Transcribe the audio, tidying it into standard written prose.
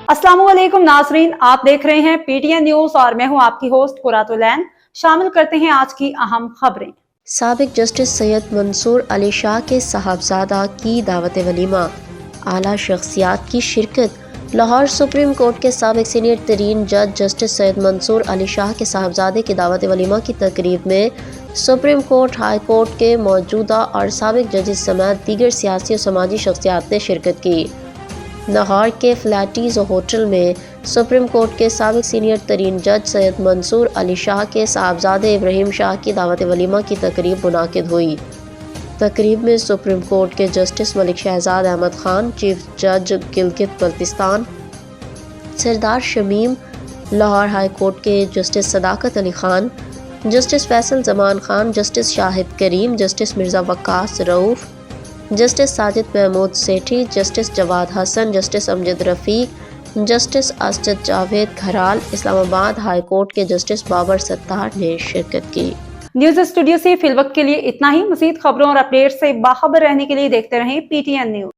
अस्सलाम वालेकुम नाजरीन, आप देख रहे हैं पीटीएन न्यूज और मैं हूं आपकी होस्ट कुरातुलैन। शामिल करते हैं आज की अहम खबरें। साबिक जस्टिस सैयद मंसूर अली शाह के साहबजादा की दावत वलीमा, आला शख्सियात की शिरकत। लाहौर सुप्रीम कोर्ट के साबिक सीनियर तरीन जज जस्टिस सैयद मंसूर अली शाह के साहबजादे की दावत वलीमा की तकरीब में सुप्रीम कोर्ट, हाई कोर्ट के मौजूदा और साबिक जजेस समेत दीगर सियासी और समाजी शख्सियात ने शिरकत की। लाहौर के फ्लैटीज होटल में सुप्रीम कोर्ट के साबिक सीनियर तरीन जज सैयद मंसूर अली शाह के साहबजादे इब्राहिम शाह की दावत वलीमा की तकरीब मुनाकिद हुई। तकरीब में सुप्रीम कोर्ट के जस्टिस मलिक शहजाद अहमद खान, चीफ जज गिलगित बल्तिस्तान सरदार शमीम, लाहौर हाई कोर्ट के Justice Sadaqat Ali Khan, Justice Faisal Zaman Khan, Justice Shahid Karim, Justice Mirza Waqas Rauf, Justice Sajid Mehmood Sethi, Justice Jawad Hassan, Justice Amjad Rafiq, Justice Asjad Javed Ghural, Islamabad High Court के जस्टिस बाबर सत्तार ने शिरकत की। न्यूज स्टूडियो से फिलवक्त के लिए इतना ही। मज़ीद खबरों और अपडेट से बाखबर रहने के लिए देखते रहें पीटीएन न्यूज।